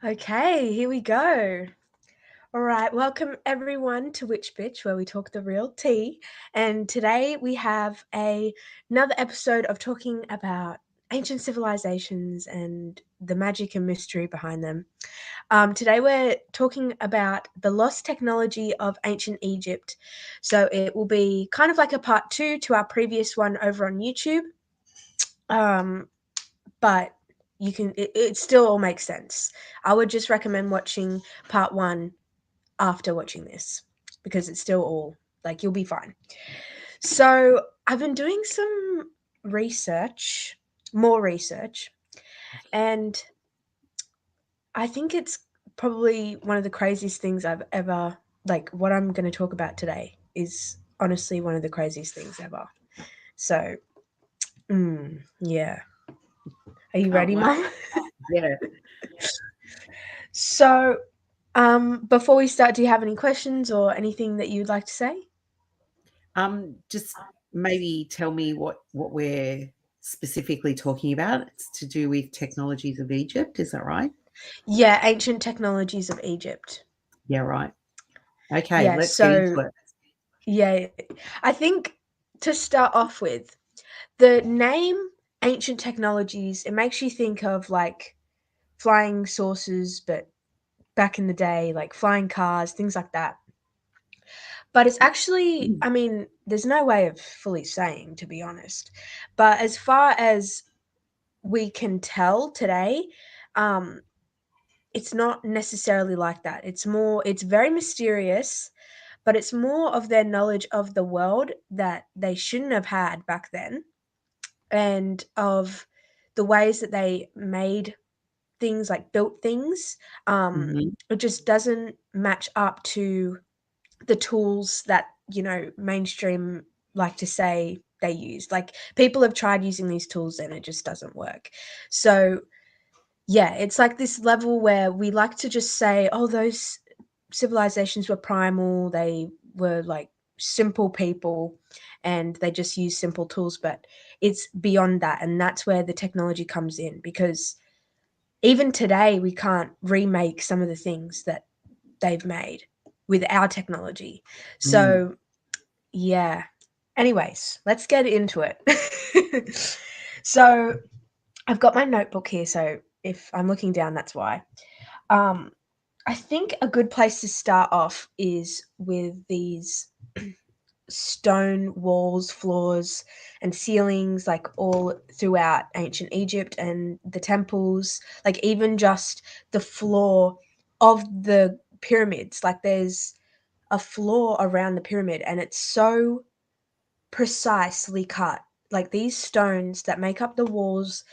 Okay, here we go. All right, welcome everyone to Witch Bitch, where we talk the real tea. And today we have another episode of talking about ancient civilizations and the magic and mystery behind them. Today we're talking about the lost technology of ancient Egypt. So it will be kind of like a part two to our previous one over on YouTube. Um, but it still all makes sense. I would just recommend watching part one after watching this because it's still all like you'll be fine. So I've been doing some research, more research, and I think it's probably one of the craziest things I've ever, like what I'm going to talk about today is honestly one of the craziest things ever. So yeah, are you Can't ready, wait. Mum? Yeah. So before we start, do you have any questions or anything that you'd like to say? Just maybe tell me what we're specifically talking about. It's to do with technologies of Egypt. Is that right? Yeah, ancient technologies of Egypt. Yeah, right. Okay, Yeah, let's get into so it. yeah, I think to start off with, the name ancient technologies, it makes you think of like flying saucers, but back in the day, like flying cars, things like that. But it's actually, I mean, there's no way of fully saying, to be honest. But as far as we can tell today, um, it's not necessarily like that. It's very mysterious, but it's more of their knowledge of the world that they shouldn't have had back then and of the ways that they made things, like built things. Mhm. It just doesn't match up to the tools that, mainstream like to say they use. Like people have tried using these tools and it just doesn't work. So yeah, it's like this level where we like to just say, oh, those civilizations were primal, they were like simple people and they just use simple tools, but it's beyond that. And that's where the technology comes in because even today we can't remake some of the things that they've made with our technology. Mm. So, yeah. Anyways, let's get into it. So, I've got my notebook here, so if I'm looking down, that's why. Um, I think a good place to start off is with these stone walls, floors, and ceilings, like all throughout ancient Egypt and the temples, like even just the floor of the pyramids. Like there's a floor around the pyramid, and it's so precisely cut. Like these stones that make up the walls,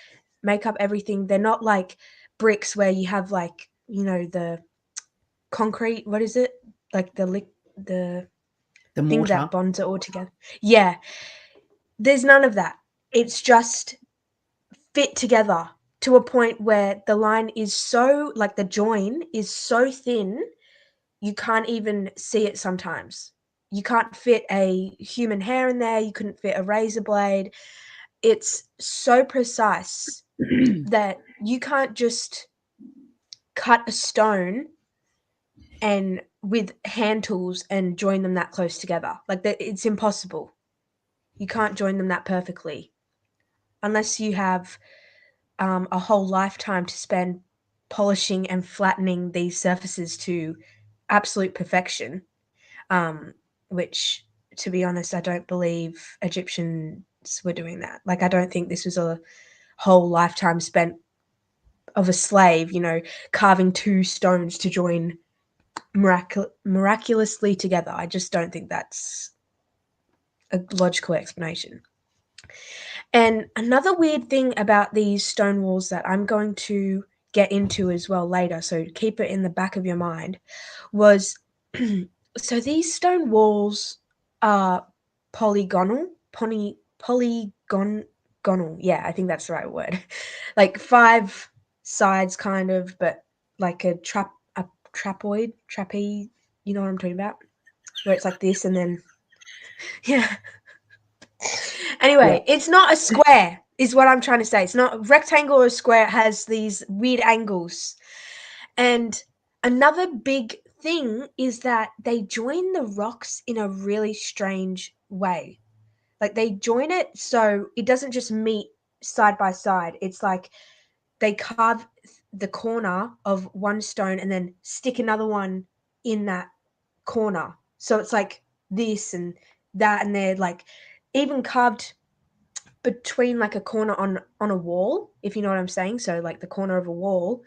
make up everything. They're not like bricks where you have like, the concrete, what is it? Like the The thing mortar. that bonds it all together. Yeah, there's none of that. It's just fit together to a point where the line is so, like the join is so thin, you can't even see it sometimes. You can't fit a human hair in there, you couldn't fit a razor blade. It's so precise that you can't just cut a stone and with hand tools and join them that close together. Like that, it's impossible. You can't join them that perfectly unless you have a whole lifetime to spend polishing and flattening these surfaces to absolute perfection. Which, to be honest, I don't believe Egyptians were doing that. Like, I don't think this was a whole lifetime spent of a slave, carving two stones to join miraculously together. I just don't think that's a logical explanation. And another weird thing about these stone walls that I'm going to get into as well later, so keep it in the back of your mind, was so these stone walls are polygonal, polygonal. Yeah, I think that's the right word. Like five sides, kind of, but like a trapeze. You know what I'm talking about? Where it's like this, and then yeah. Yeah. Anyway, it's not a square, is what I'm trying to say. It's not rectangle or square. It has these weird angles. And another big thing is that they join the rocks in a really strange way. Like they join it so it doesn't just meet side by side. It's like they carve the corner of one stone and then stick another one in that corner. So it's like this and that, and they're like even carved between like a corner on a wall, if you know what I'm saying. So like the corner of a wall,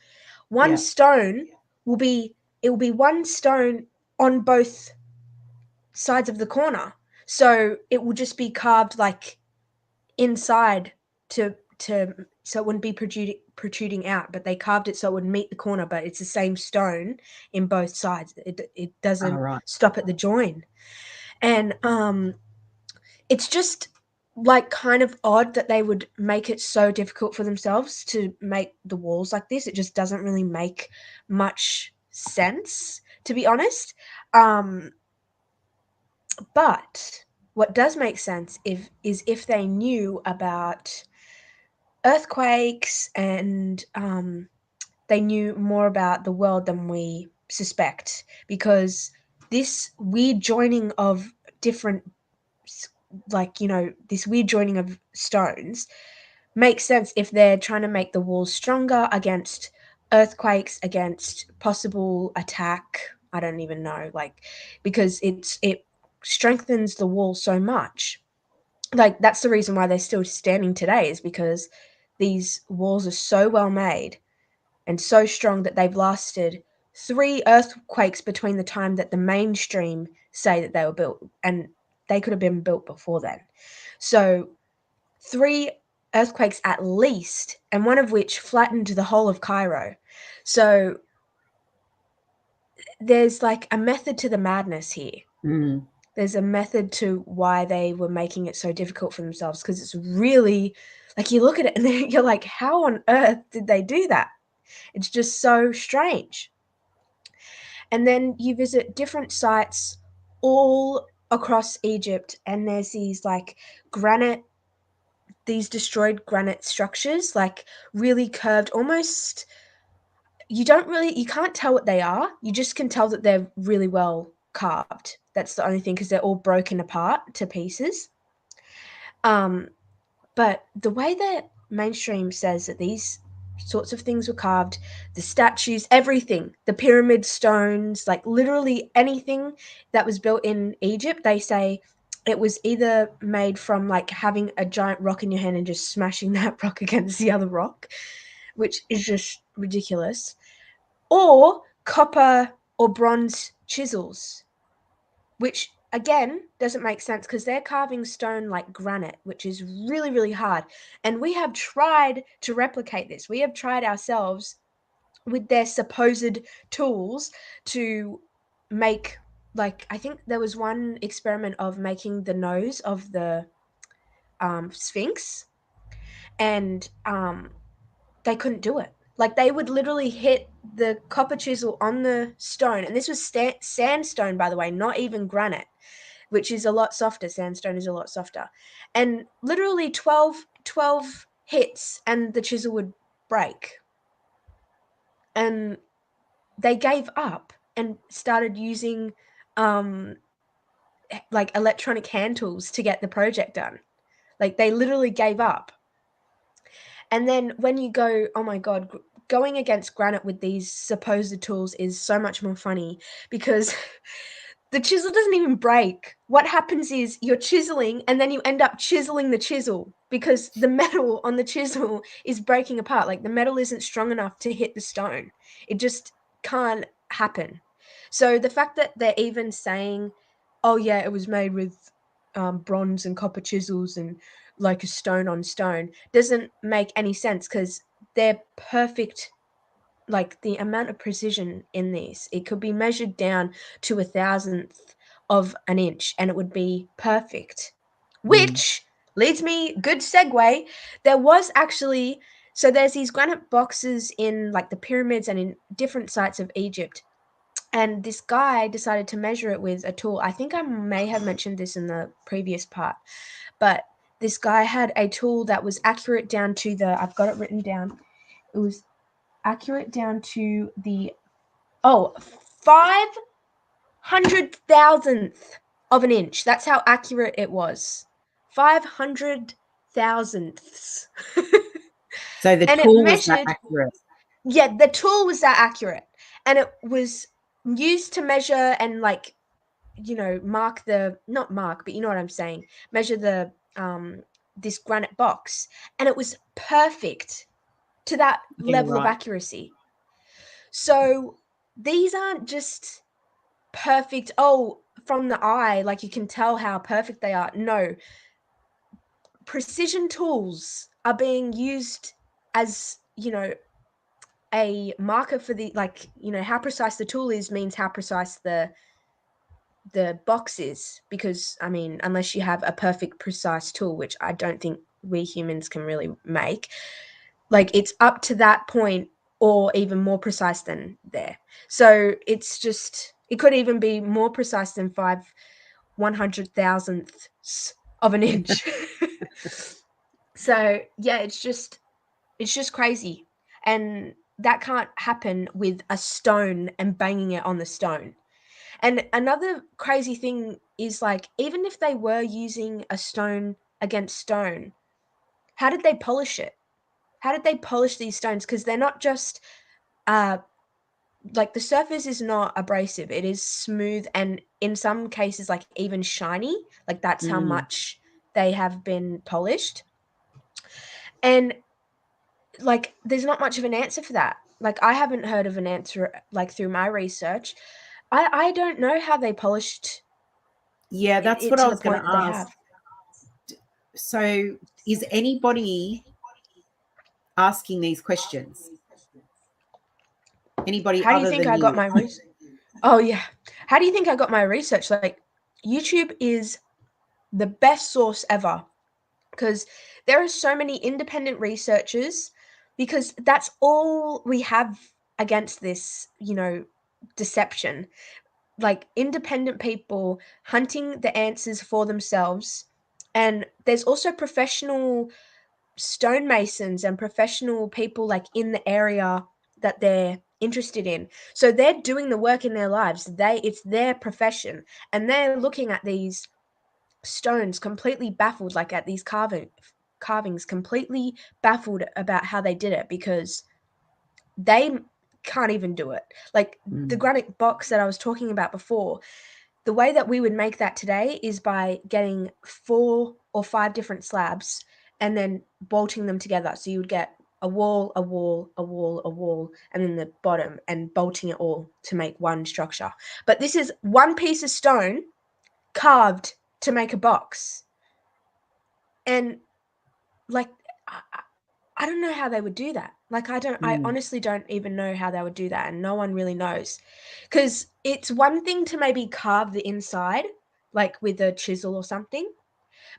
one Yeah. stone will be it will be one stone on both sides of the corner. So it will just be carved like inside to so it wouldn't be protruding out, but they carved it so it would meet the corner, but it's the same stone in both sides. It All doesn't right. stop at the join. And it's just like kind of odd that they would make it so difficult for themselves to make the walls like this. It just doesn't really make much sense, to be honest. Um, but what does make sense is if they knew about earthquakes and they knew more about the world than we suspect, because this weird joining of different, like, you know, this weird joining of stones makes sense if they're trying to make the walls stronger against earthquakes, against possible attack. I don't even know, like, because it strengthens the wall so much. Like that's the reason why they're still standing today, is because these walls are so well made and so strong that they've lasted 3 earthquakes between the time that the mainstream say that they were built, and they could have been built before then. So 3 earthquakes at least, and one of which flattened the whole of Cairo. So there's like a method to the madness here. Mm. There's a method to why they were making it so difficult for themselves, because it's really like you look at it and you're like, how on earth did they do that? It's just so strange. And then you visit different sites all across Egypt, and there's these like granite, these destroyed granite structures, like really curved, almost you can't tell what they are. You just can tell that they're really well carved. That's the only thing, because they're all broken apart to pieces. Um, but the way that mainstream says that these sorts of things were carved, the statues, everything, the pyramid stones, like literally anything that was built in Egypt, they say it was either made from like having a giant rock in your hand and just smashing that rock against the other rock, which is just ridiculous, or copper or bronze chisels, which again doesn't make sense because they're carving stone like granite, which is really, really hard. And we have tried to replicate this. We have tried ourselves with their supposed tools to make, like, I think there was one experiment of making the nose of the Sphinx, and they couldn't do it. Like they would literally hit the copper chisel on the stone, and this was sandstone, by the way, not even granite, which is a lot softer. Sandstone is a lot softer. And literally 12 hits and the chisel would break. And they gave up and started using um, like electronic hand tools to get the project done. Like they literally gave up. And then when you go, oh my God, going against granite with these supposed tools is so much more funny, because the chisel doesn't even break. What happens is you're chiseling and then you end up chiseling the chisel because the metal on the chisel is breaking apart. Like the metal isn't strong enough to hit the stone. It just can't happen. So the fact that they're even saying, oh yeah, it was made with bronze and copper chisels and like a stone on stone doesn't make any sense, because they're perfect. Like the amount of precision in this, it could be measured down to a thousandth of an inch and it would be perfect. Mm. Which leads me, good segue. There was actually, so there's these granite boxes in like the pyramids and in different sites of Egypt, and this guy decided to measure it with a tool. I think I may have mentioned this in the previous part, but this guy had a tool that was accurate down to the, I've got it written down. It was accurate down to the 500,000th of an inch. That's how accurate it was. 500,000ths. So the And it tool was that measured. accurate. Yeah, the tool was that accurate, and it was used to measure and mark the not mark, but you know what I'm saying. Measure the this granite box, and it was perfect to that Yeah, level of right. accuracy. So these aren't just perfect, from the eye, like you can tell how perfect they are. No, precision tools are being used as, a marker for the, how precise the tool is means how precise the box is, because I mean, unless you have a perfect precise tool, which I don't think we humans can really make, like it's up to that point or even more precise than there. So it's just, it could even be more precise than 5/100,000ths of an inch. So yeah, it's just crazy. And that can't happen with a stone and banging it on the stone. And another crazy thing is, like, even if they were using a stone against stone, how did they polish it? How did they polish these stones? Because they're not just like, the surface is not abrasive. It is smooth, and in some cases, like, even shiny. Like, that's how Mm. much they have been polished. And like, there's not much of an answer for that. Like, I haven't heard of an answer, like, through my research. I don't know how they polished Yeah, that's it what I to the was going point to that they ask. have. So is anybody asking these questions? Anybody How do you other think than I got you? my research? Oh yeah. How do you think I got my research? Like, YouTube is the best source ever, because there are so many independent researchers, because that's all we have against this, deception. Like, independent people hunting the answers for themselves. And there's also professional stonemasons and professional people, like, in the area that they're interested in. So they're doing the work in their lives. It's their profession, and they're looking at these stones completely baffled, like at these carvings completely baffled about how they did it, because they can't even do it. Like, the Mm. granite box that I was talking about before, the way that we would make that today is by getting 4 or 5 different slabs and then bolting them together. So you would get a wall, a wall, a wall, a wall, and then the bottom, and bolting it all to make one structure. But this is one piece of stone carved to make a box. And, like, I, I don't know how they would do that. Like, I Mm. honestly don't even know how they would do that, and no one really knows. Because it's one thing to maybe carve the inside, like with a chisel or something,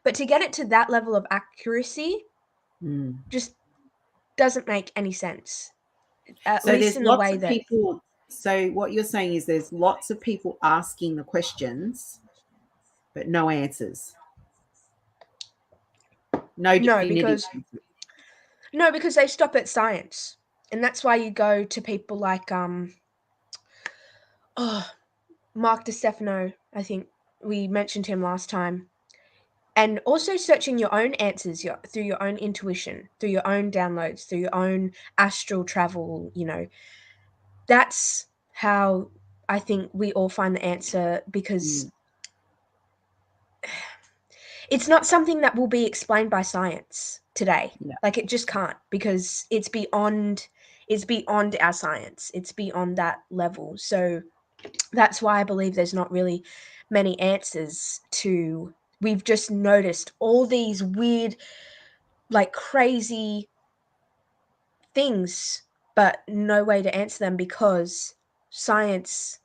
but to get it to that level of accuracy Mm. just doesn't make any sense, at So least there's in the lots way of that. people. So what you're saying is there's lots of people asking the questions, but no answers, no No, definitive because answers. they stop at science. And that's why you go to people like oh, Mark DeStefano. I think we mentioned him last time. And also searching your own answers, through your own intuition, through your own downloads, through your own astral travel. That's how I think we all find the answer, because Mm. it's not something that will be explained by science today. Yeah. Like, it just can't, because it's beyond our science. It's beyond that level. So that's why I believe there's not really many answers to. We've just noticed all these weird, like, crazy things, but no way to answer them, because science,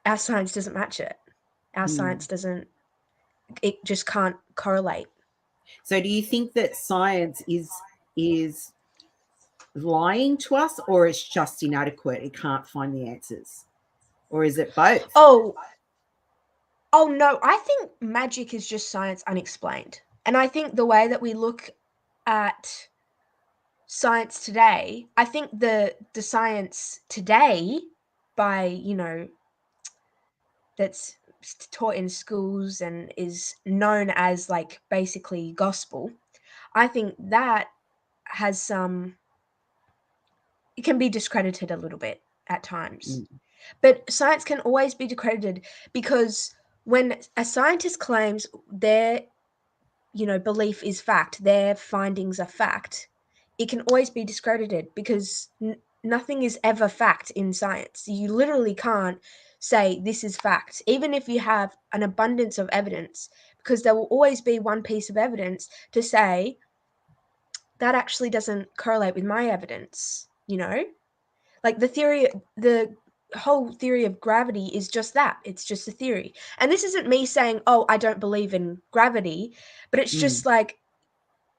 our science doesn't match it. Our Mm. science doesn't, it just can't correlate. So do you think that science is lying to us, or it's just inadequate? It can't find the answers, or is it both? Oh, no, I think magic is just science unexplained. And I think the way that we look at science today, I think the science today by, that's taught in schools and is known as like basically gospel, I think that has some, it can be discredited a little bit at times. Mm. But science can always be discredited because when a scientist claims their, belief is fact, their findings are fact, it can always be discredited because nothing is ever fact in science. You literally can't say this is fact, even if you have an abundance of evidence, because there will always be one piece of evidence to say that actually doesn't correlate with my evidence, Like the whole theory of gravity is just that. It's just a theory. And this isn't me saying, "Oh, I don't believe in gravity," but it's Mm. just like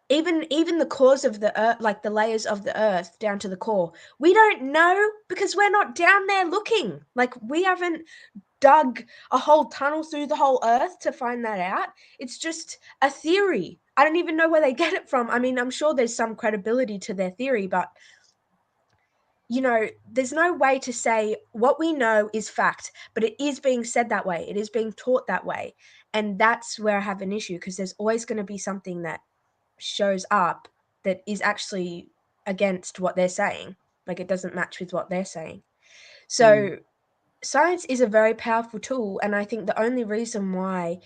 even the cores of the earth, like the layers of the earth down to the core, we don't know because we're not down there looking. Like we haven't dug a whole tunnel through the whole earth to find that out. It's just a theory. I don't even know where they get it from. I mean, I'm sure there's some credibility to their theory, but there's no way to say what we know is fact, but it is being said that way. It is being taught that way. And that's where I have an issue because there's always going to be something that shows up that is actually against what they're saying. Like it doesn't match with what they're saying. Mm. So science is a very powerful tool. And I think the only reason why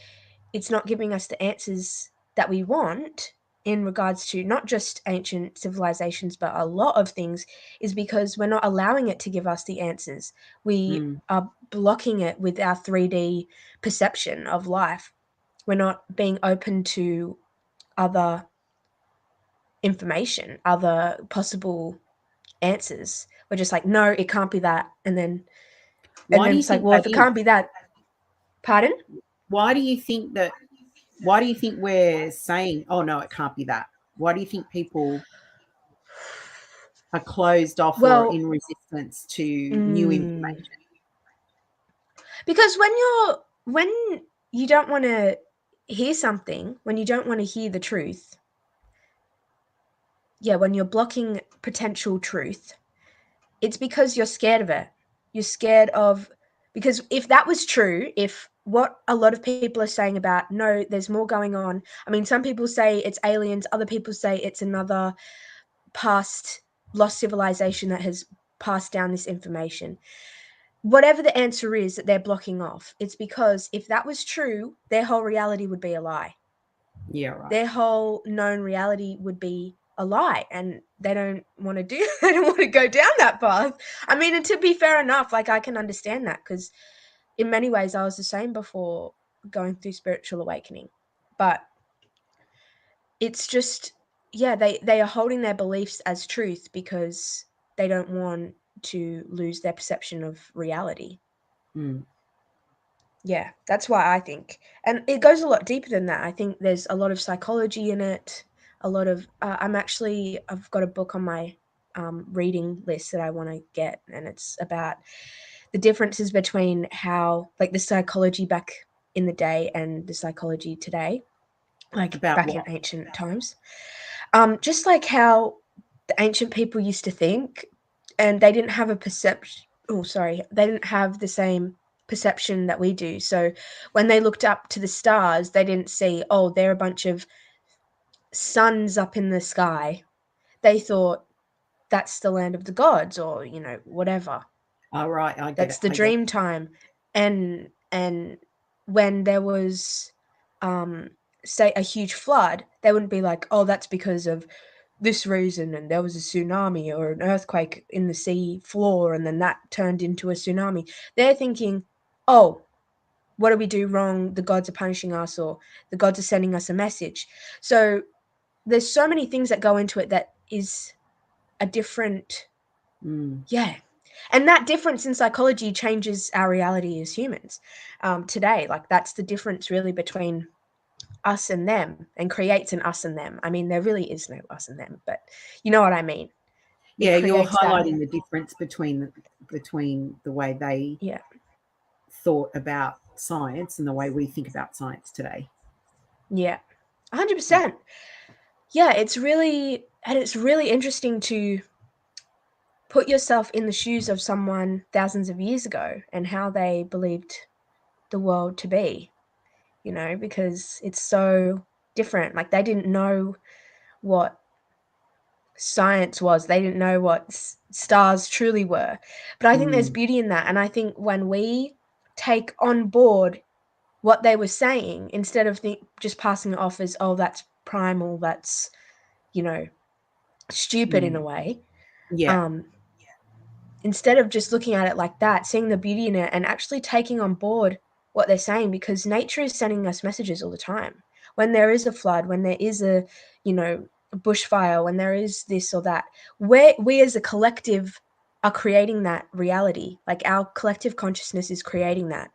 it's not giving us the answers that we want in regards to not just ancient civilizations, but a lot of things, is because we're not allowing it to give us the answers. We Mm. are blocking it with our 3D perception of life. We're not being open to other information, other possible answers. We're just like, no, it can't be that. And Why do then you it's like, think well, that if it is? can't be that, pardon? Why do you think that? Why do you think we're saying, "Oh no, it can't be that"? Why do you think people are closed off or Well, in resistance to new mm, information? because when you don't want to hear something, when you don't want to hear the truth, yeah, when you're blocking potential truth, it's because you're scared of it. You're scared of, because if that was true, if what a lot of people are saying about no, there's more going on. I mean, some people say it's aliens, other people say it's another past lost civilization that has passed down this information. Whatever the answer is that they're blocking off, it's because if that was true, their whole reality would be a lie. Yeah, right. Their whole known reality would be a lie, and they don't want to do they don't want to go down that path. I mean, and to be fair enough, like I can understand that because in many ways I was the same before going through spiritual awakening. But it's just, yeah, they are holding their beliefs as truth because they don't want to lose their perception of reality. Mm. Yeah, that's why I think. And it goes a lot deeper than that. I think there's a lot of psychology in it, a lot of I've got a book on my reading list that I want to get, and it's about the differences between how, like, the psychology back in the day and the psychology today, like About back in what? ancient times. Just like how the ancient people used to think, and they didn't have a perception. Oh, sorry, they didn't have the same perception that we do. So when they looked up to the stars, they didn't see, oh, they're a bunch of suns up in the sky. They thought that's the land of the gods, or whatever. All right, I get That's it. the I get it. dream time. And when there was um say a huge flood, they wouldn't be like, oh, that's because of this reason, and there was a tsunami or an earthquake in the sea floor, and then that turned into a tsunami. They're thinking, oh, what do we do wrong? The gods are punishing us, or the gods are sending us a message. So there's so many things that go into it that is a different, Mm. yeah. And that difference in psychology changes our reality as humans today. Like, that's the difference really between us and them, and creates an us and them. I mean, there really is no us and them, but you know what I mean. It Yeah, you're creates that. highlighting the difference between the way they Yeah. thought about science and the way we think about science today. Yeah. 100%. yeah, it's really interesting to put yourself in the shoes of someone thousands of years ago and how they believed the world to be, because it's so different. Like, they didn't know what science was. They didn't know what stars truly were. But I think there's Mm, beauty in that. And I think when we take on board what they were saying, instead of just passing it off as, oh, that's primal, that's, stupid in a mm. way, Yeah. um, instead of just looking at it like that, seeing the beauty in it and actually taking on board what they're saying, because nature is sending us messages all the time. When there is a flood, when there is a bushfire, when there is this or that, we as a collective are creating that reality. Like, our collective consciousness is creating that.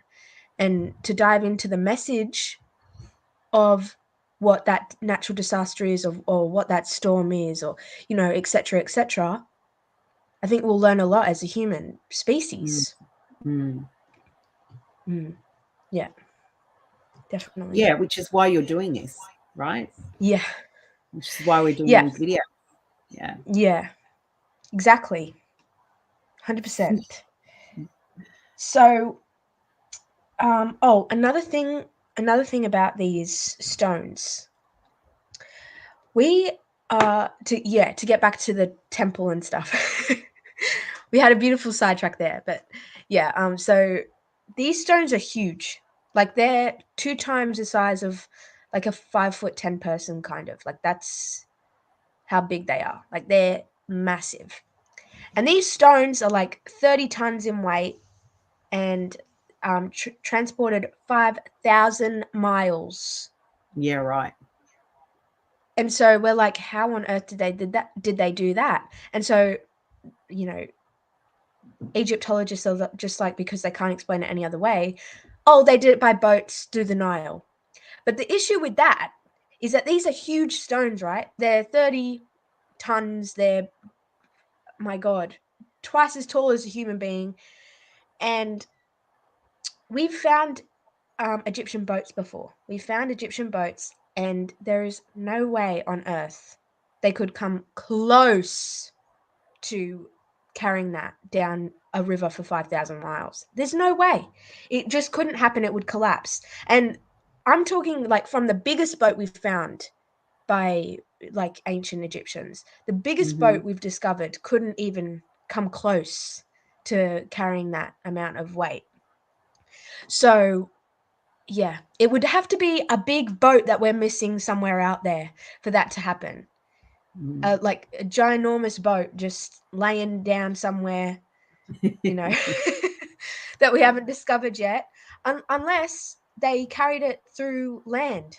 And to dive into the message of what that natural disaster is, or what that storm is, or etc., etc., I think we'll learn a lot as a human Mm, species. mm. Mm, yeah, definitely. Yeah, which is why you're doing this, right? Yeah, Which is why we're doing yeah, these videos. Yeah. yeah, exactly. 100%. So, oh, another thing about these stones. We to get back to the temple and stuff. We had a beautiful sidetrack there, but yeah, so these stones are huge. Like, they're 2 times the size of like a 5'10" person, kind of. Like, that's how big they are. Like, they're massive. And these stones are like 30 tons in weight, and transported 5,000 miles. Yeah, right. And so we're like, how on earth did they do that? And so, you know, Egyptologists are just like, because they can't explain it any other way, oh, they did it by boats through the Nile. But the issue with that is that these are huge stones, right? They're 30 tons. They're, my God, twice as tall as a human being. And we've found Egyptian boats before. We found Egyptian boats, and there is no way on earth they could come close to carrying that down a river for 5,000 miles. There's no way. It just couldn't happen. It would collapse. And I'm talking like from the biggest boat we've found by like ancient Egyptians. The biggest Mm-hmm. boat we've discovered couldn't even come close to carrying that amount of weight. So, yeah, it would have to be a big boat that we're missing somewhere out there for that to happen. Mm. Like a ginormous boat just laying down somewhere, you know, that we haven't discovered yet, unless they carried it through land,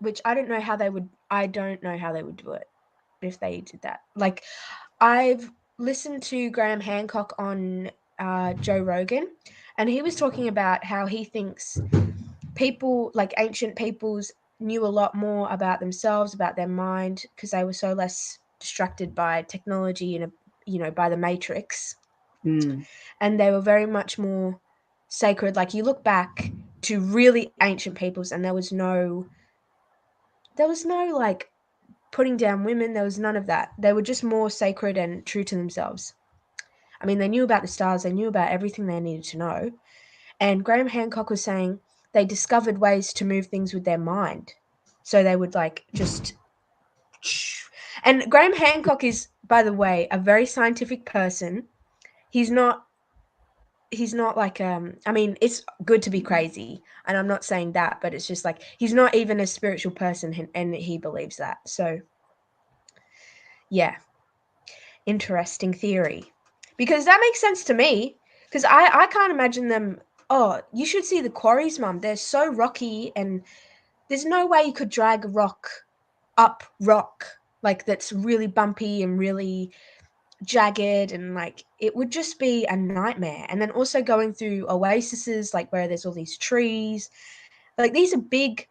which I don't know how they would. I don't know how they would do it if they did that. Like, I've listened to Graham Hancock on Joe Rogan, and he was talking about how he thinks people, like ancient peoples, knew a lot more about themselves, about their mind, because they were so less distracted by technology and by the matrix, Mm. and they were very much more sacred. Like, you look back to really ancient peoples, and there was no like putting down women. There was none of that. They were just more sacred and true to themselves. I mean, they knew about the stars, they knew about everything they needed to know. And Graham Hancock was saying they discovered ways to move things with their mind. So they would like just. And Graham Hancock is, by the way, a very scientific person. He's not. He's not like I mean, it's good to be crazy, and I'm not saying that, but it's just like he's not even a spiritual person, and he believes that. So yeah, interesting theory, because that makes sense to me, because I can't imagine them. Oh, you should see the quarries, mum. They're so rocky, and there's no way you could drag rock like that's really bumpy and really jagged, and like it would just be a nightmare. And then also going through oases, like where there's all these trees, like these are big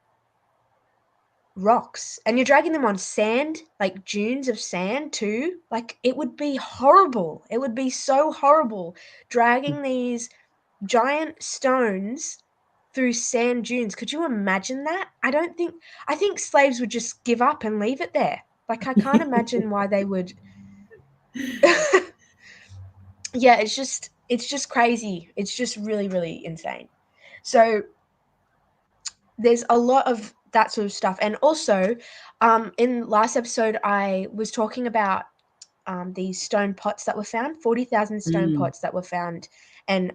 rocks, and you're dragging them on sand, like dunes of sand too. Like, it would be horrible. It would be so horrible dragging these giant stones through sand dunes. Could you imagine that? I think slaves would just give up and leave it there. Like, I can't imagine why they would. Yeah, it's just crazy. It's just really, really insane. So there's a lot of that sort of stuff. And also, in last episode, I was talking about these stone pots that were found, 40,000 stone Mm. pots that were found, and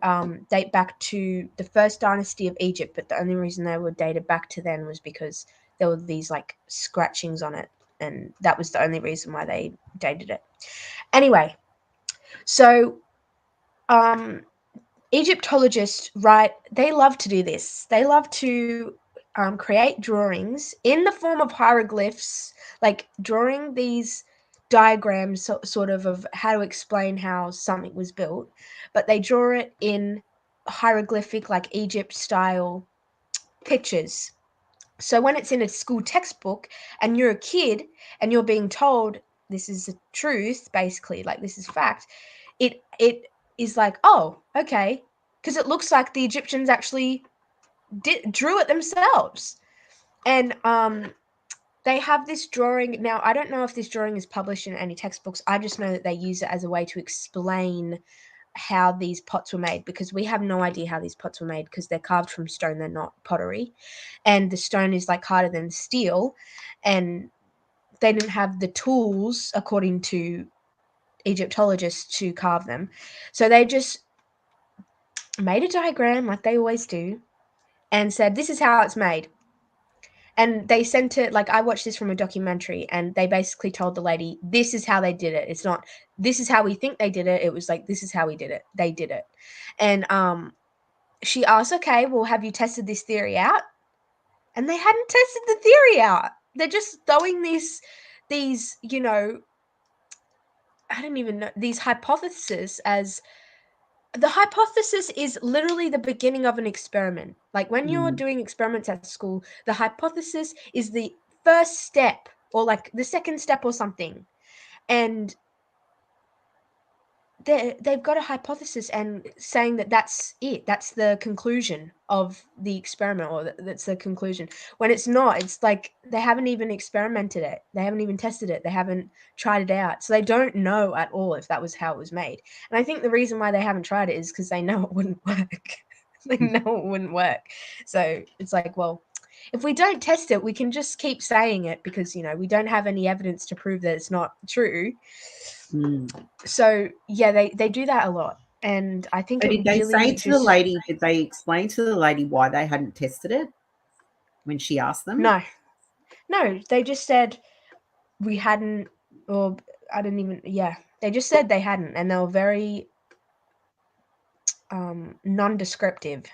date back to the first dynasty of Egypt. But the only reason they were dated back to then was because there were these like scratchings on it, and that was the only reason why they dated it. Anyway, so um, Egyptologists, right, they love to do this. They love to create drawings in the form of hieroglyphs, like drawing these diagrams sort of how to explain how something was built, but they draw it in hieroglyphic, like Egypt style pictures. So when it's in a school textbook and you're a kid and you're being told this is the truth, basically, like this is fact, it is like, oh, okay, because it looks like the Egyptians actually drew it themselves. And they have this drawing. Now, I don't know if this drawing is published in any textbooks. I just know that they use it as a way to explain how these pots were made, because we have no idea how these pots were made because they're carved from stone, they're not pottery, and the stone is like harder than steel, and they didn't have the tools, according to Egyptologists, to carve them. So they just made a diagram like they always do and said, this is how it's made. And they sent it, like, I watched this from a documentary, and they basically told the lady, this is how they did it. It's not, this is how we think they did it. It was like, this is how we did it. They did it. And she asked, okay, well, have you tested this theory out? And they hadn't tested the theory out. They're just throwing these, you know, I don't even know, these hypotheses as, the hypothesis is literally the beginning of an experiment. Like when you're Mm. doing experiments at school, the hypothesis is the first step or like the second step or something. And they've got a hypothesis and saying that that's it. That's the conclusion of the experiment, or that's the conclusion. When it's not, it's like they haven't even experimented it. They haven't even tested it. They haven't tried it out. So they don't know at all if that was how it was made. And I think the reason why they haven't tried it is because they know it wouldn't work. They know it wouldn't work. So it's like, well, if we don't test it, we can just keep saying it because, you know, we don't have any evidence to prove that it's not true. Mm. So yeah, they do that a lot, and I think So it did they say really to the just lady, did they explain to the lady why they hadn't tested it when she asked them? no, no. They just said we hadn't, or I didn't even. Yeah, they just said they hadn't, and they were very non-descriptive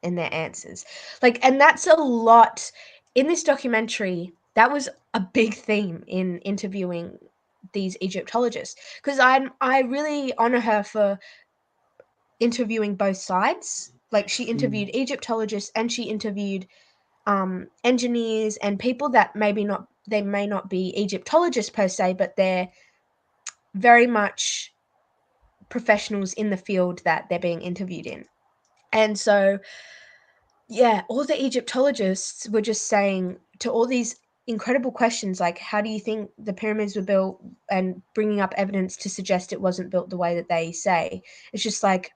in their answers. Like, and that's a lot in this documentary. That was a big theme in interviewing these Egyptologists, because I really honor her for interviewing both sides. Like she Mm. interviewed Egyptologists and she interviewed engineers and people that maybe not, they may not be Egyptologists per se, but they're very much professionals in the field that they're being interviewed in. And so, yeah, all the Egyptologists were just saying to all these incredible questions like, how do you think the pyramids were built, and bringing up evidence to suggest it wasn't built the way that they say. It's just like,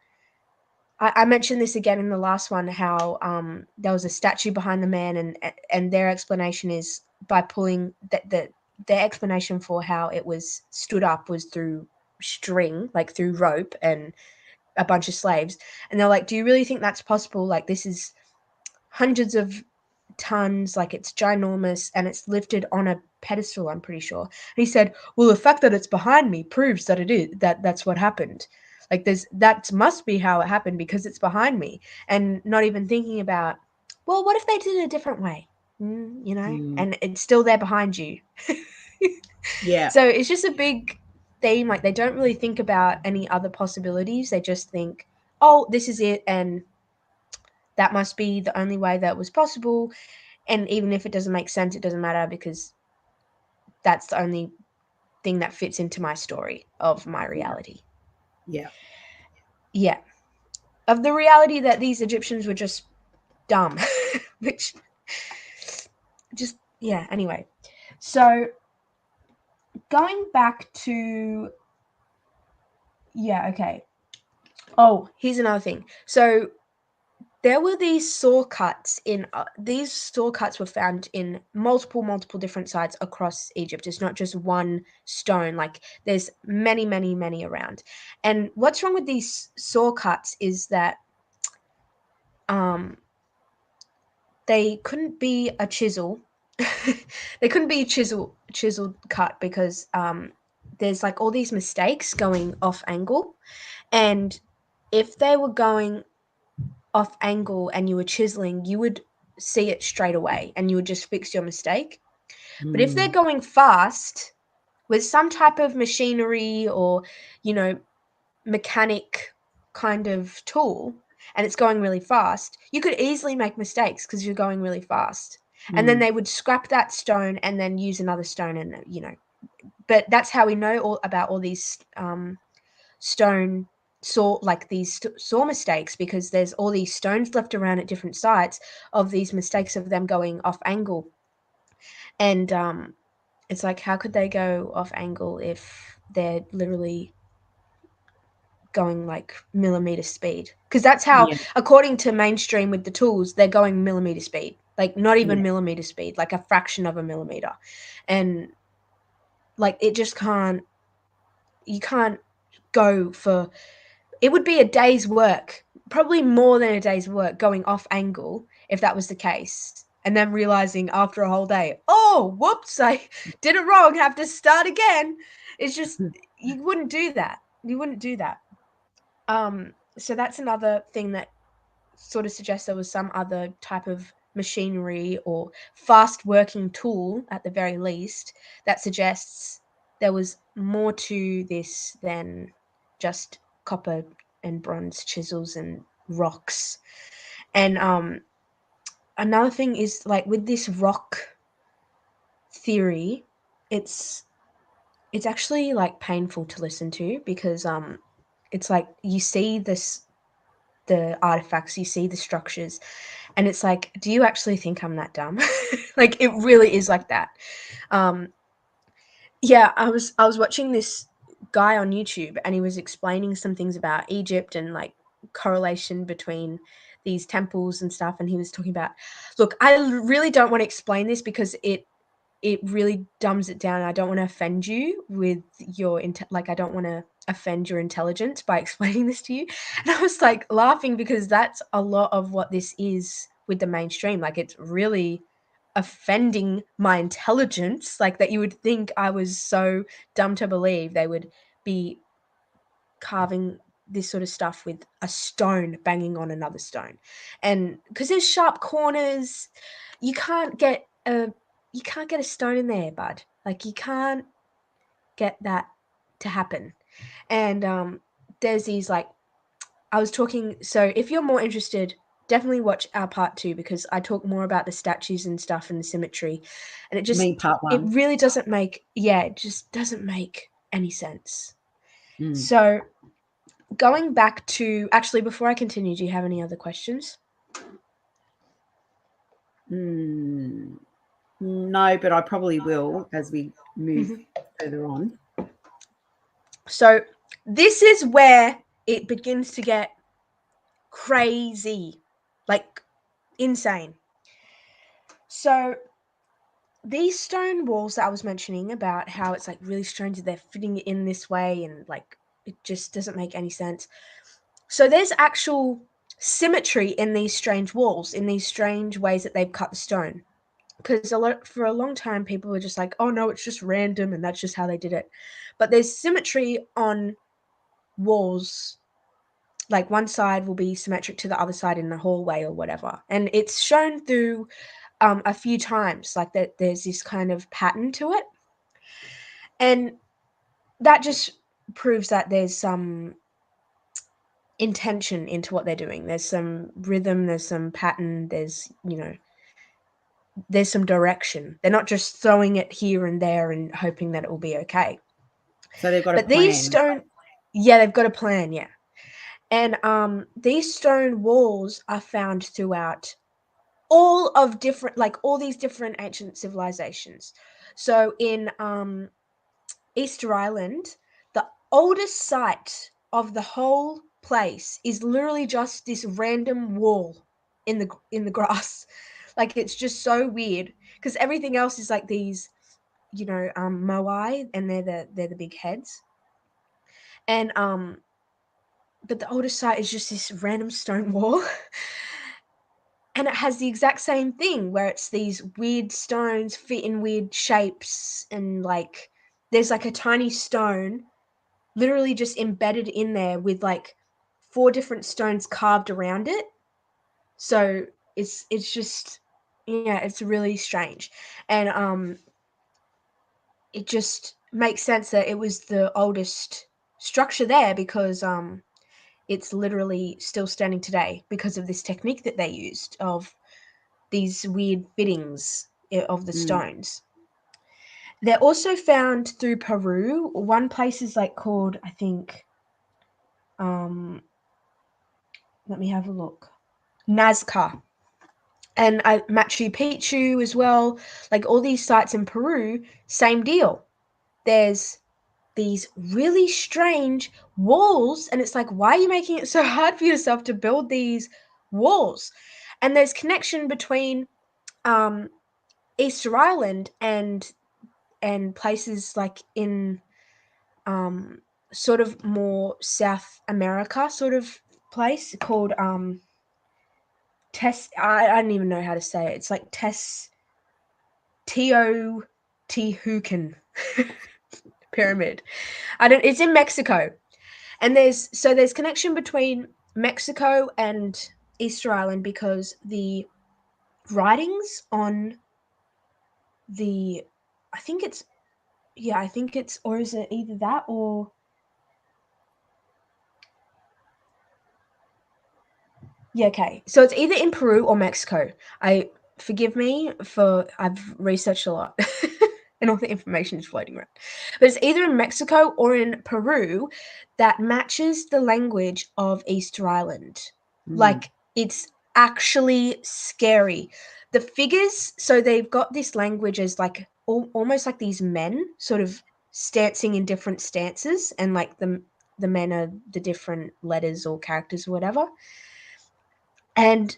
I mentioned this again in the last one, how there was a statue behind the man, and their explanation is by pulling their explanation for how it was stood up was through string, like through rope and a bunch of slaves. And they're like, do you really think that's possible? Like, this is hundreds of tons, like it's ginormous, and it's lifted on a pedestal, I'm pretty sure. And he said, well, the fact that it's behind me proves that it is, that's what happened. Like, that must be how it happened because it's behind me. And not even thinking about, well, what if they did it a different way? You know, Mm. and it's still there behind you. Yeah. So it's just a big theme. Like, they don't really think about any other possibilities. They just think, oh, this is it, and that must be the only way that was possible. And even if it doesn't make sense, it doesn't matter because that's the only thing that fits into my story of my Yeah. reality. Yeah. Yeah. Of the reality that these Egyptians were just dumb, which just, yeah, anyway. So going back to, yeah, okay. Oh, here's another thing. So there were these saw cuts in these saw cuts were found in multiple different sites across Egypt. It's not just one stone. Like there's many around. And what's wrong with these saw cuts is that they couldn't be a chisel. They couldn't be a chiseled cut because there's like all these mistakes going off angle, and if they were going off angle and you were chiseling, you would see it straight away and you would just fix your mistake. But if they're going fast with some type of machinery or, you know, mechanic kind of tool and it's going really fast, you could easily make mistakes because you're going really fast. And then they would scrap that stone and then use another stone and, you know, but that's how we know all about all these stone saw, like these saw mistakes, because there's all these stones left around at different sites of these mistakes of them going off angle. And it's like, how could they go off angle if they're literally going like millimeter speed? Because that's how, Yeah. according to mainstream with the tools, they're going millimeter speed, like not even Yeah. millimeter speed, like a fraction of a millimeter. And like it just can't, you can't go for, it would be a day's work, probably more than a day's work going off angle if that was the case. And then realizing after a whole day, oh, whoops, I did it wrong, have to start again. It's just, you wouldn't do that. You wouldn't do that. So that's another thing that sort of suggests there was some other type of machinery or fast working tool at the very least that suggests there was more to this than just copper and bronze chisels and rocks. And another thing is, like, with this rock theory, it's actually like painful to listen to because it's like you see the artifacts, you see the structures, and it's like, do you actually think I'm that dumb? Like it really is like that. Yeah, I was watching this guy on YouTube and he was explaining some things about Egypt and like correlation between these temples and stuff, and he was talking about, look, I really don't want to explain this because it really dumbs it down. I don't want to offend you with your like I don't want to offend your intelligence by explaining this to you. And I was like laughing because that's a lot of what this is with the mainstream. Like it's really offending my intelligence, like that you would think I was so dumb to believe they would be carving this sort of stuff with a stone banging on another stone. And because there's sharp corners, you can't get a stone in there, bud. Like you can't get that to happen. And there's these, like, I was talking, so if you're more interested, definitely watch our part 2 because I talk more about the statues and stuff and the symmetry. And Me, part it one. really doesn't make, yeah, it just doesn't make any sense. Mm. So going back to, actually, before I continue, do you have any other questions? No, but I probably will as we move further on. So this is where it begins to get crazy, like insane. So these stone walls that I was mentioning about how it's like really strange that they're fitting it in this way and like it just doesn't make any sense. So there's actual symmetry in these strange walls, in these strange ways that they've cut the stone. Because for a long time, people were just like, oh no, it's just random and that's just how they did it. But there's symmetry on walls. Like one side will be symmetric to the other side in the hallway or whatever. And it's shown through a few times, like that there's this kind of pattern to it. And that just proves that there's some intention into what they're doing. There's some rhythm, there's some pattern, there's, you know, there's some direction. They're not just throwing it here and there and hoping that it will be okay. So they've got a But plan. these stone, yeah, they've got a plan, yeah. And these stone walls are found throughout all of different, like all these different ancient civilizations. So in Easter Island, the oldest site of the whole place is literally just this random wall in the grass. Like it's just so weird because everything else is like these, moai, and they're the big heads. And but the oldest site is just this random stone wall. And it has the exact same thing where it's these weird stones fit in weird shapes, and like there's like a tiny stone literally just embedded in there with like 4 different stones carved around it. So it's just, yeah, it's really strange. And it just makes sense that it was the oldest structure there because it's literally still standing today because of this technique that they used of these weird fittings of the Mm. stones. They're also found through Peru. One place is like called, I think, let me have a look. Nazca. And Machu Picchu as well. Like all these sites in Peru, same deal. There's these really strange walls, and it's like, why are you making it so hard for yourself to build these walls? And there's connection between um, Easter Island and places like in sort of more South America sort of place called I don't even know how to say it. It's like Teotihuacan pyramid. It's in Mexico. And there's connection between Mexico and Easter Island because the writings on the I think it's I think it's, or is it either that or yeah, okay. So it's either in Peru or Mexico. I Forgive me for I've researched a lot and all the information is floating around. But it's either in Mexico or in Peru that matches the language of Easter Island. Mm. Like it's actually scary. The figures, so they've got this language as like almost like these men sort of stancing in different stances, and like the men are the different letters or characters or whatever. And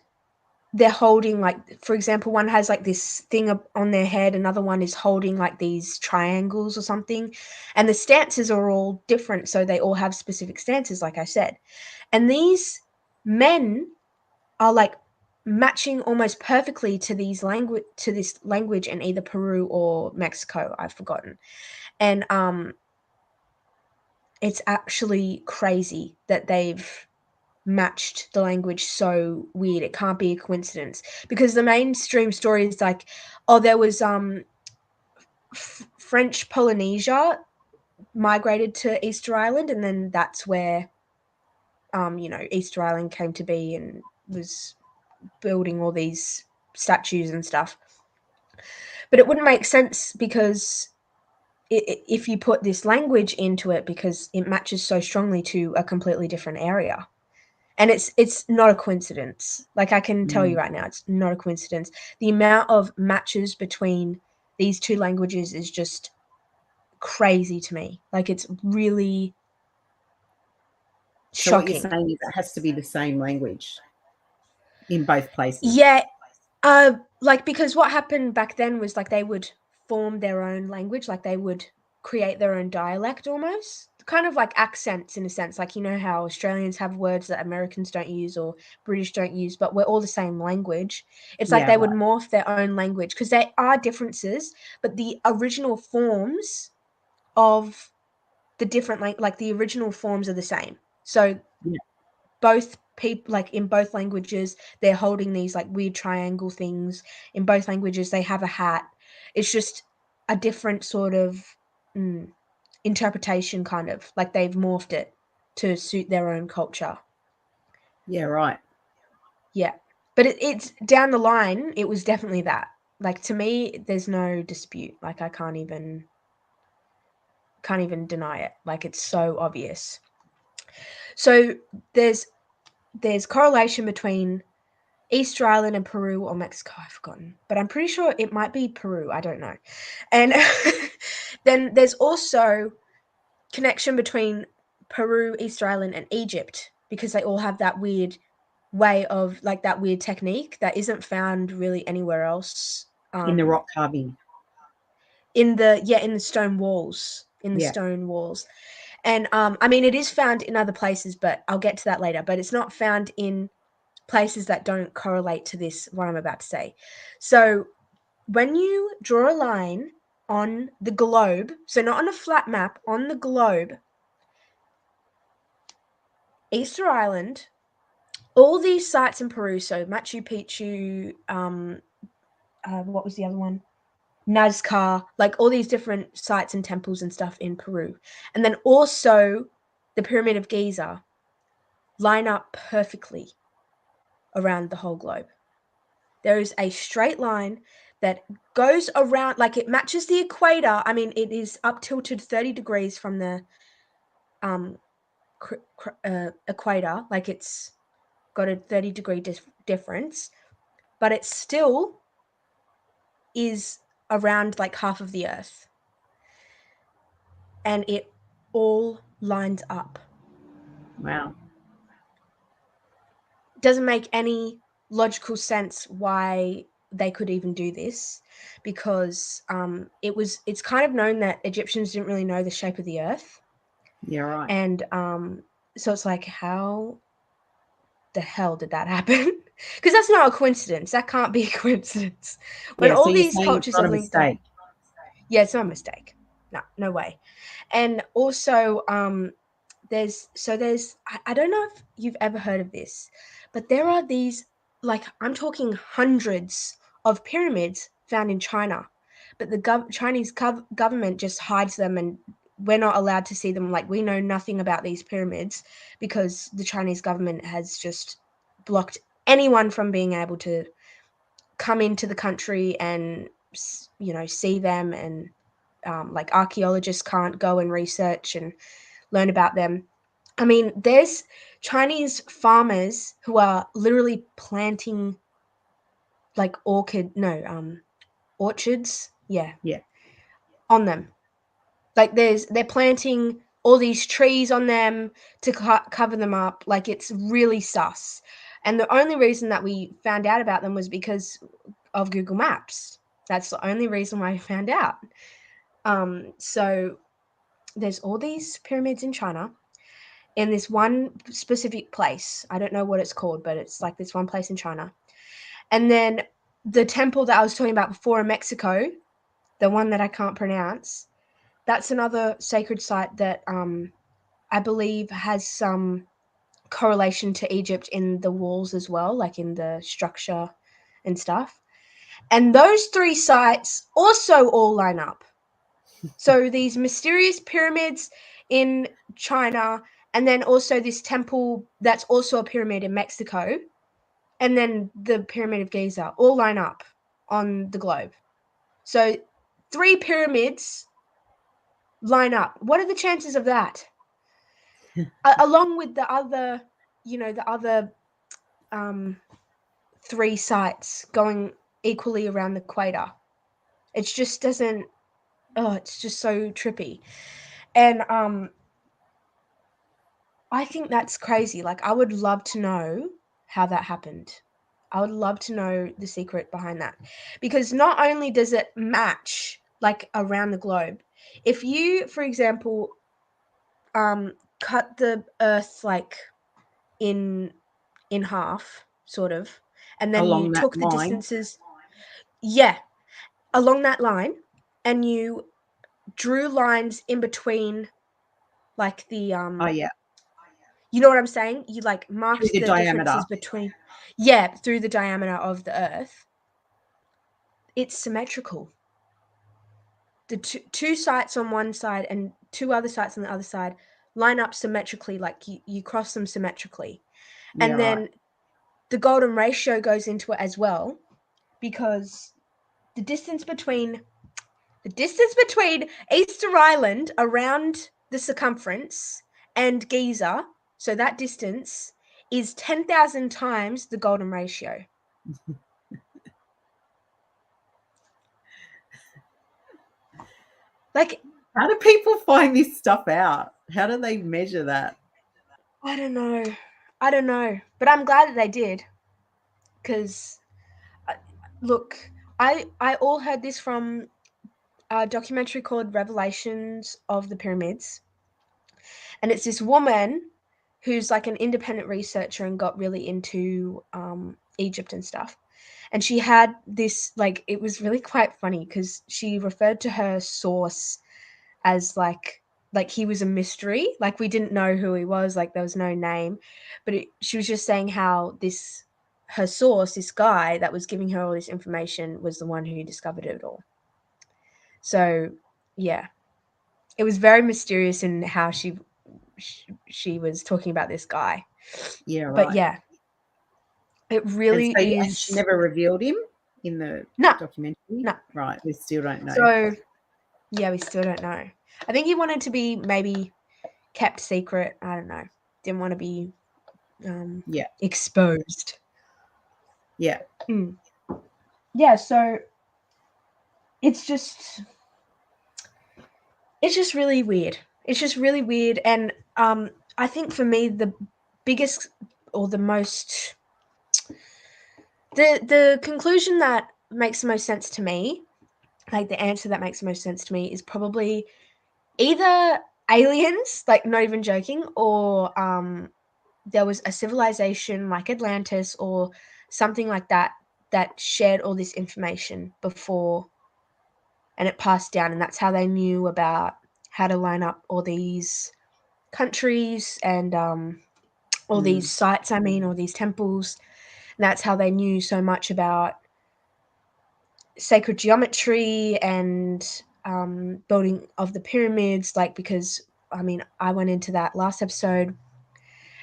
they're holding, like, for example, one has like this thing on their head, another one is holding like these triangles or something, and the stances are all different, so they all have specific stances, like I said. And these men are like matching almost perfectly to this language in either Peru or Mexico, I've forgotten. And it's actually crazy that they've matched the language so weird. It can't be a coincidence because the mainstream story is like, oh, there was French Polynesia migrated to Easter Island, and then that's where Easter Island came to be and was building all these statues and stuff. But it wouldn't make sense because if you put this language into it, because it matches so strongly to a completely different area. And it's not a coincidence. Like, I can tell you Mm. right now, it's not a coincidence. The amount of matches between these two languages is just crazy to me. Like, it's really So what you're shocking. saying is it has to be the same language in both places. Yeah, like, because what happened back then was like they would form their own language, like they would create their own dialect almost, kind of like accents in a sense. Like, you know how Australians have words that Americans don't use or British don't use, but we're all the same language. It's like Yeah, they would right. morph their own language because there are differences, but the original forms of the different like the original forms are the same. So Yeah. both people, like in both languages, they're holding these like weird triangle things. In both languages they have a hat. It's just a different sort of mm, interpretation, kind of like they've morphed it to suit their own culture. Yeah, right. Yeah, but it's down the line, it was definitely that. Like, to me, there's no dispute. Like, I can't even deny it. Like, it's so obvious. So there's correlation between Easter Island and Peru or Mexico, I've forgotten. But I'm pretty sure it might be Peru, I don't know. And then there's also connection between Peru, Easter Island, and Egypt because they all have that weird way of like that weird technique that isn't found really anywhere else. In the rock carving. In the stone walls. Yeah. And I mean, it is found in other places, but I'll get to that later. But it's not found in places that don't correlate to this, what I'm about to say. So when you draw a line on the globe, so not on a flat map, on the globe, Easter Island, all these sites in Peru, so Machu Picchu, what was the other one? Nazca, like all these different sites and temples and stuff in Peru. And then also the Pyramid of Giza line up perfectly around the whole globe. There is a straight line that goes around, like it matches the equator. I mean, it is up tilted 30 degrees from the equator, like it's got a 30-degree difference, but it still is around like half of the Earth. And it all lines up. Wow. Doesn't make any logical sense why they could even do this, because it's kind of known that Egyptians didn't really know the shape of the Earth. Yeah, right. And so it's like, how the hell did that happen? Because that's not a coincidence. That can't be a coincidence. When Yeah, so all you're these saying it's cultures not are a linked up. mistake. Yeah, it's not a mistake. No way. And also, there's I don't know if you've ever heard of this, but there are these, like, I'm talking hundreds of pyramids found in China, but the Chinese government just hides them, and we're not allowed to see them. Like, we know nothing about these pyramids because the Chinese government has just blocked anyone from being able to come into the country and see them. And like, archaeologists can't go and research and learn about them. I mean, there's Chinese farmers who are literally planting like orchards, Yeah. on them. Like, they're planting all these trees on them to cover them up. Like, it's really sus. And the only reason that we found out about them was because of Google Maps. That's the only reason why we found out. So there's all these pyramids in China, in this one specific place. I don't know what it's called, but it's like this one place in China. And then the temple that I was talking about before in Mexico, the one that I can't pronounce, that's another sacred site that I believe has some correlation to Egypt in the walls as well, like in the structure and stuff. And those three sites also all line up. So these mysterious pyramids in China, and then also this temple that's also a pyramid in Mexico, and then the Pyramid of Giza all line up on the globe. So 3 pyramids line up. What are the chances of that? Along with the other, the other 3 sites going equally around the equator. It just doesn't. Oh, it's just so trippy. And I think that's crazy. Like, I would love to know how that happened. I would love to know the secret behind that. Because not only does it match, like, around the globe, if you, for example, cut the Earth, like, in half, sort of, and then you Along that took the line. distances, yeah, along that line, and you drew lines in between, like, the Oh, yeah. you know what I'm saying? You, like, Through marked the the diameter. differences between, through the diameter of the Earth. It's symmetrical. The two sites on one side and 2 other sites on the other side line up symmetrically, like you cross them symmetrically. Yeah, And right. then the golden ratio goes into it as well, because the distance between Easter Island around the circumference and Giza, so that distance is 10,000 times the golden ratio. Like, How do people find this stuff out? How do they measure that? I don't know. I don't know. But I'm glad that they did. Because, look, I all heard this from a documentary called Revelations of the Pyramids. And it's this woman who's like an independent researcher and got really into Egypt and stuff. And she had this, like, it was really quite funny because she referred to her source as like he was a mystery, like we didn't know who he was, like there was no name, but she was just saying how this her source, this guy that was giving her all this information, was the one who discovered it all. So yeah, it was very mysterious in how she was talking about this guy. Yeah, But right. yeah, it And really so, and she is. never revealed him in the No, documentary? no. Right, we still don't know. So yeah, we still don't know. I think he wanted to be maybe kept secret. I don't know. Didn't want to be Yeah, exposed. yeah, Mm. Yeah, so it's just it's just really weird. It's just really weird, and I think for me the biggest or the most the conclusion that makes the most sense to me, like the answer that makes the most sense to me, is probably either aliens, like not even joking, or there was a civilization like Atlantis or something like that that shared all this information before, and it passed down, and that's how they knew about how to line up all these countries and all these mm, sites, I mean, all these temples. And that's how they knew so much about sacred geometry and building of the pyramids, like, because I mean, I went into that last episode,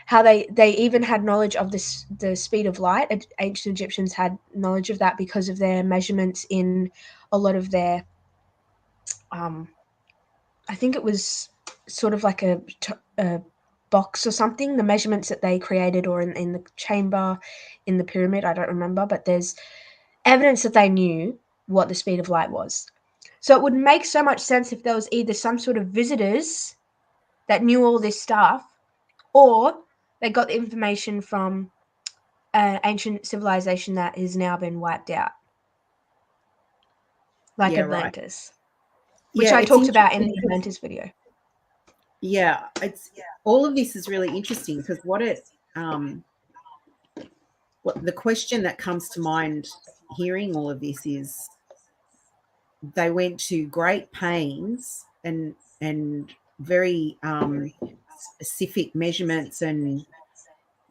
how they even had knowledge of this the speed of light. Ancient Egyptians had knowledge of that because of their measurements in a lot of their um I think it was sort of like a box or something, the measurements that they created, or in the chamber in the pyramid, I don't remember, but there's evidence that they knew what the speed of light was. So it would make so much sense if there was either some sort of visitors that knew all this stuff, or they got the information from an ancient civilization that has now been wiped out, like yeah, right. Atlantis, which Yeah, I it's talked about in interesting the because, Atlantis video. yeah, it's all of this is really interesting because what the question that comes to mind hearing all of this is, they went to great pains and very specific measurements and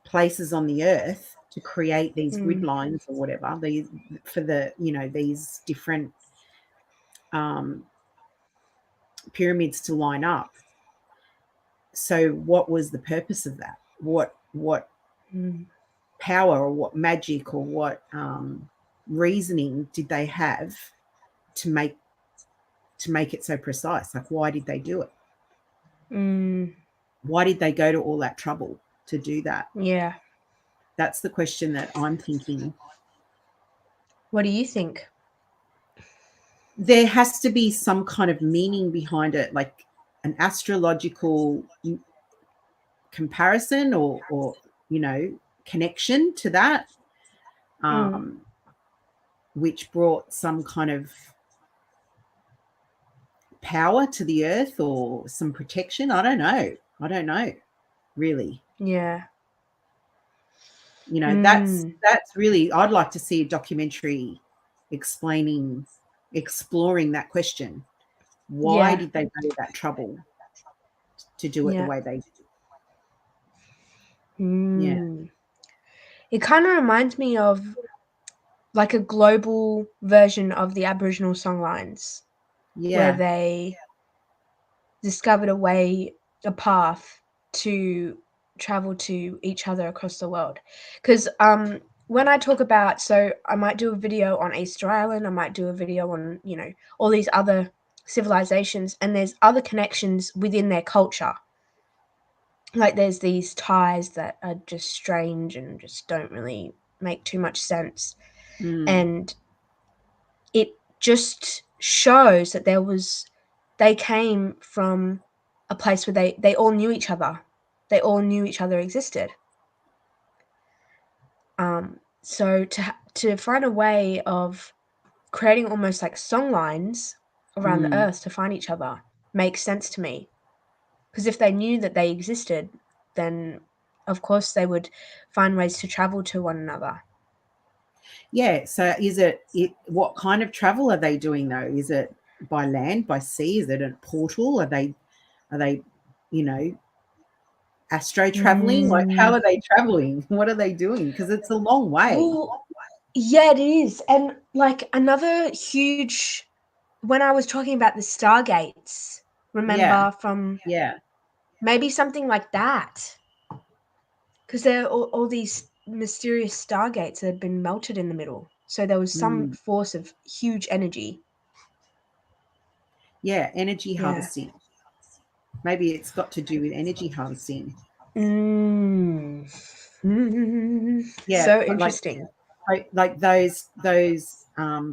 places on the earth to create these grid Mm, lines or whatever, these for the, these different um, pyramids to line up. So what was the purpose of that? What mm, power or what magic or what reasoning did they have to make it so precise? Like, why did they do it? mm, Why did they go to all that trouble to do that? yeah. That's the question that I'm thinking. What do you think? There has to be some kind of meaning behind it, like an astrological comparison or connection to that, Mm, um, which brought some kind of power to the earth or some protection. I don't know really. yeah. That's Mm, that's really, I'd like to see a documentary explaining exploring that question. Why yeah. did they go to that trouble to do it the Yeah. way they did? Yeah, Mm. It kind of reminds me of like a global version of the Aboriginal songlines, where yeah, they discovered a way, a path to travel to each other across the world. Because when I talk about, so I might do a video on Easter Island, I might do a video on, all these other civilizations, and there's other connections within their culture. Like there's these ties that are just strange and just don't really make too much sense. Mm. And it just shows that they came from a place where they all knew each other. They all knew each other existed. So to find a way of creating almost like song lines around the Mm. earth to find each other makes sense to me. Because if they knew that they existed, then of course they would find ways to travel to one another. Yeah. So what kind of travel are they doing though? Is it by land, by sea? Is it a portal? Are they, you know, astro traveling? Like, how Mm. are they traveling? What are they doing? Because it's a long way. Well, yeah, it is. And like another huge, when I was talking about the stargates, Yeah. remember from Yeah. maybe something like that, because there are all these mysterious stargates that had been melted in the middle. So there was some Mm. force of huge energy. Yeah. Energy Yeah. harvesting. Maybe it's got to do with energy harvesting. Mm. Yeah. So But interesting. like those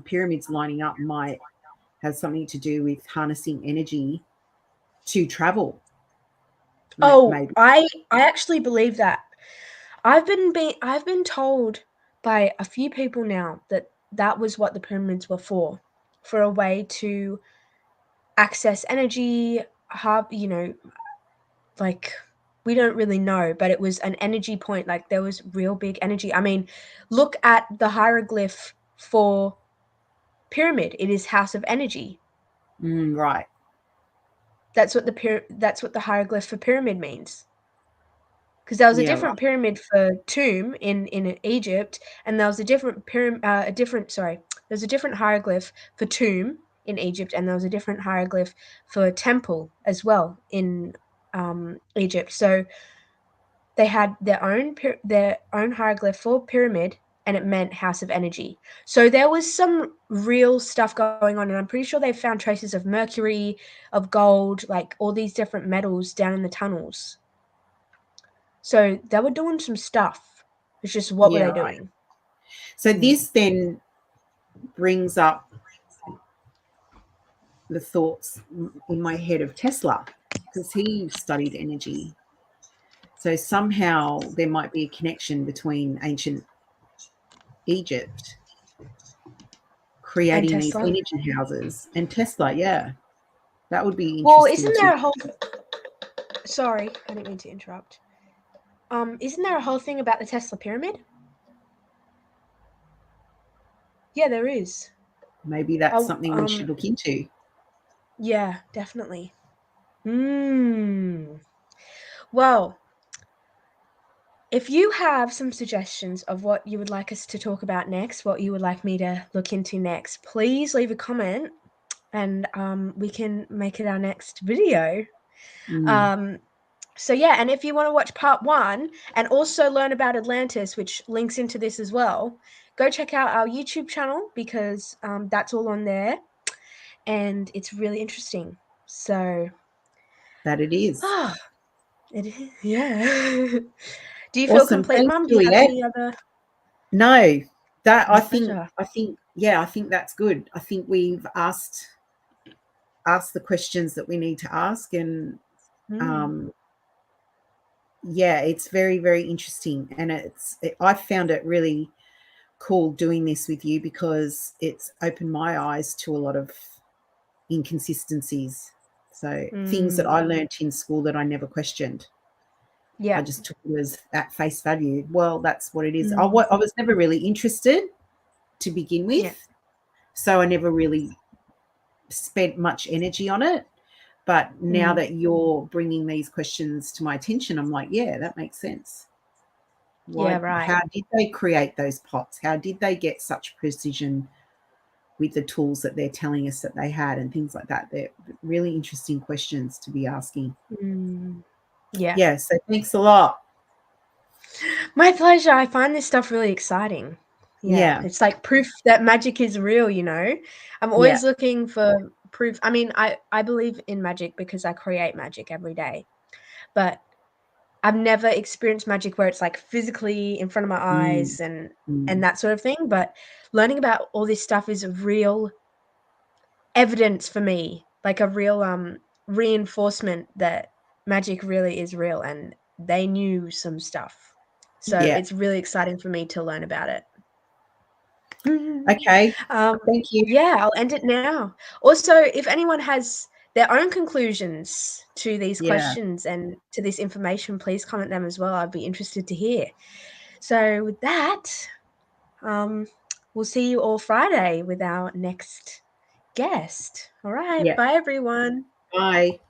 pyramids lining up might have something to do with harnessing energy to travel. Oh, Maybe. I actually believe that. I've been told by a few people now that that was what the pyramids were for a way to access energy, like we don't really know, but it was an energy point. Like there was real big energy. I mean, look at the hieroglyph for pyramid. It is house of energy. Right. That's what the hieroglyph for pyramid means. Because there was a Yeah. Right. different pyramid for tomb in Egypt, and there was a different there's a different hieroglyph for tomb in Egypt, and there was a different hieroglyph for temple as well in Egypt. So they had their own hieroglyph for pyramid, and it meant house of energy. So there was some real stuff going on, and I'm pretty sure they found traces of mercury, of gold, like all these different metals down in the tunnels. So they were doing some stuff. It's just what were Yeah. they Right. doing? So Mm. this then brings up the thoughts in my head of Tesla, because he studied energy. So somehow there might be a connection between ancient Egypt And creating these Tesla. energy houses and Tesla. Yeah, that would be Well, interesting isn't too. there a whole sorry, I didn't mean to interrupt. Isn't there a whole thing about the Tesla pyramid? Yeah, there is. Maybe that's Oh, something we should look into. yeah, definitely. Hmm. Well, if you have some suggestions of what you would like us to talk about next, what you would like me to look into next, please leave a comment and we can make it our next video. Mm. Um, so yeah, and if you want to watch part 1 and also learn about Atlantis, which links into this as well, go check out our YouTube channel because that's all on there and it's really interesting. So, That it is. ah, it is, yeah. Do you feel Awesome. complete, Thanks, Mum? Do you have Juliet. any other? No, that My pleasure. yeah, I think that's good. I think we've asked the questions that we need to ask, and Mm, um, yeah, it's very, very interesting, and I found it really cool doing this with you because it's opened my eyes to a lot of inconsistencies. So things that mm, I learnt in school that I never questioned. I yeah. just took it as at face value. Well, that's what it is. Mm, I was never really interested to begin yeah. with, so I never really spent much energy on it. But now Mm, that you're bringing these questions to my attention, I'm like, yeah, that makes sense. yeah, Why? right. How did they create those pots? How did they get such precision with the tools that they're telling us that they had and things like that? They're really interesting questions to be asking. Mm, yeah. Yeah. So thanks a lot. My pleasure. I find this stuff really exciting. Yeah, Yeah. it's like proof that magic is real, you know? I'm Yeah. always looking for proof. I mean, I believe in magic because I create magic every day. But I've never experienced magic where it's, like, physically in front of my Mm, eyes and mm. that sort of thing, but learning about all this stuff is a real evidence for me, like a real, reinforcement that magic really is real and they knew some stuff. So, Yeah. it's really exciting for me to learn about it. Okay. Um, Thank you. yeah, I'll end it now. Also, if anyone has their own conclusions to these Yeah. questions and to this information, please comment them as well. I'd be interested to hear. So with that, um, we'll see you all Friday with our next guest. All right, Yeah. bye everyone. Bye.